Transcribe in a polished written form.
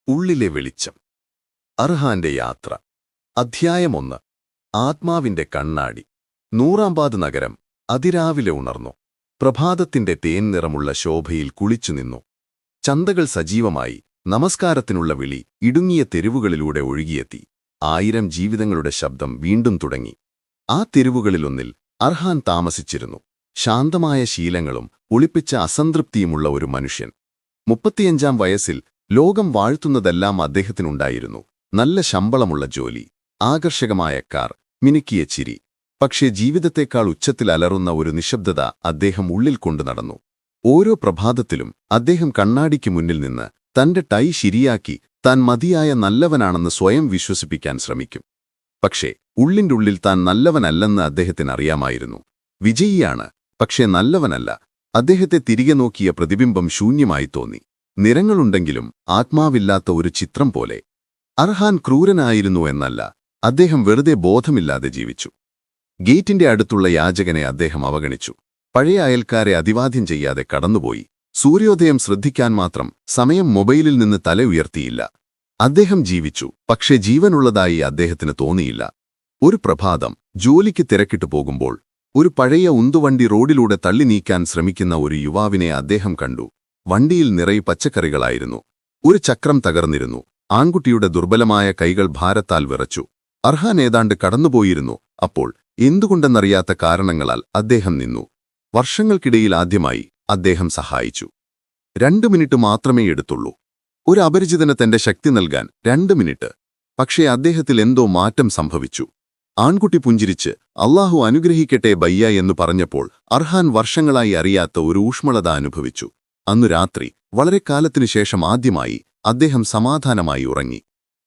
ഉള്ളിലെ വെളിച്ചം. അർഹാന്റെ യാത്ര. അധ്യായം 1. ആത്മാവിന്റെ കണ്ണാടി. നൂറാംബാദ് നഗരം അതിരാവിലെ ഉണർന്നു. പ്രഭാതത്തിന്റെ തേൻ നിറമുള്ള ശോഭയിൽ കുളിച്ചുനിന്നു. ചന്തകൾ സജീവമായി. നമസ്കാരത്തിനുള്ള വിളി ഇടുങ്ങിയ തെരുവുകളിലൂടെ ഒഴുകിയെത്തി. 1000 ജീവിതങ്ങളുടെ ശബ്ദം വീണ്ടും തുടങ്ങി. ആ തെരുവുകളിലൊന്നിൽ അർഹാൻ താമസിച്ചിരുന്നു. ശാന്തമായ ശീലങ്ങളും ഒളിപ്പിച്ച അസംതൃപ്തിയുമുള്ള ഒരു മനുഷ്യൻ. 35-ാം വയസ്സിൽ ലോകം വാഴ്ത്തുന്നതെല്ലാം അദ്ദേഹത്തിനുണ്ടായിരുന്നു. നല്ല ശമ്പളമുള്ള ജോലി, ആകർഷകമായ കാർ, മിനുക്കിയ ചിരി. പക്ഷേ ജീവിതത്തേക്കാൾ ഉച്ചത്തിൽ അലറുന്ന ഒരു നിശബ്ദത അദ്ദേഹം ഉള്ളിൽ കൊണ്ടു നടന്നു. ഓരോ പ്രഭാതത്തിലും അദ്ദേഹം കണ്ണാടിക്ക് മുന്നിൽ നിന്ന് തന്റെ ടൈ ശരിയാക്കി താൻ മതിയായ നല്ലവനാണെന്ന് സ്വയം വിശ്വസിപ്പിക്കാൻ ശ്രമിക്കും. പക്ഷേ ഉള്ളിൻ്റെ ഉള്ളിൽ താൻ നല്ലവനല്ലെന്ന് അദ്ദേഹത്തിനറിയാമായിരുന്നു. വിജയിയാണ്, പക്ഷേ നല്ലവനല്ല. അദ്ദേഹത്തെ തിരികെ നോക്കിയ പ്രതിബിംബം ശൂന്യമായി തോന്നി. നിറങ്ങളുണ്ടെങ്കിലും ആത്മാവില്ലാത്ത ഒരു ചിത്രം പോലെ. അർഹാൻ ക്രൂരനായിരുന്നു എന്നല്ല, അദ്ദേഹം വെറുതെ ബോധമില്ലാതെ ജീവിച്ചു. ഗേറ്റിന്റെ അടുത്തുള്ള യാചകനെ അദ്ദേഹം അവഗണിച്ചു. പഴയ അയൽക്കാരെ അഭിവാദ്യം ചെയ്യാതെ കടന്നുപോയി. സൂര്യോദയം ശ്രദ്ധിക്കാൻ മാത്രം സമയം മൊബൈലിൽ നിന്ന് തല ഉയർത്തിയില്ല. അദ്ദേഹം ജീവിച്ചു, പക്ഷേ ജീവനുള്ളതായി അദ്ദേഹത്തിന് തോന്നിയില്ല. ഒരു പ്രഭാതം ജോലിക്ക് തിരക്കിട്ടു പോകുമ്പോൾ ഒരു പഴയ ഉന്തുവണ്ടി റോഡിലൂടെ തള്ളി നീക്കാൻ ശ്രമിക്കുന്ന ഒരു യുവാവിനെ അദ്ദേഹം കണ്ടു. വണ്ടിയിൽ നിറയെ പച്ചക്കറികളായിരുന്നു. ഒരു ചക്രം തകർന്നിരുന്നു. ആൺകുട്ടിയുടെ ദുർബലമായ കൈകൾ ഭാരത്താൽ വിറച്ചു. അർഹാൻ ഏതാണ്ട് കടന്നുപോയിരുന്നു. അപ്പോൾ എന്തുകൊണ്ടെന്നറിയാത്ത കാരണങ്ങളാൽ അദ്ദേഹം നിന്നു. വർഷങ്ങൾക്കിടയിൽ ആദ്യമായി അദ്ദേഹം സഹായിച്ചു. 2 മിനിറ്റ് മാത്രമേ എടുത്തുള്ളൂ. ഒരു അപരിചിതന് തന്റെ ശക്തി നൽകാൻ 2 മിനിറ്റ്. പക്ഷേ അദ്ദേഹത്തിൽ എന്തോ മാറ്റം സംഭവിച്ചു. ആൺകുട്ടി പുഞ്ചിരിച്ച് അല്ലാഹു അനുഗ്രഹിക്കട്ടെ ബയ്യ എന്നു പറഞ്ഞപ്പോൾ അർഹാൻ വർഷങ്ങളായി അറിയാത്ത ഒരു ഊഷ്മളത അനുഭവിച്ചു. അന്നു രാത്രി വളരെ കാലത്തിനുശേഷം ആദ്യമായി അദ്ദേഹം സമാധാനമായി ഉറങ്ങി.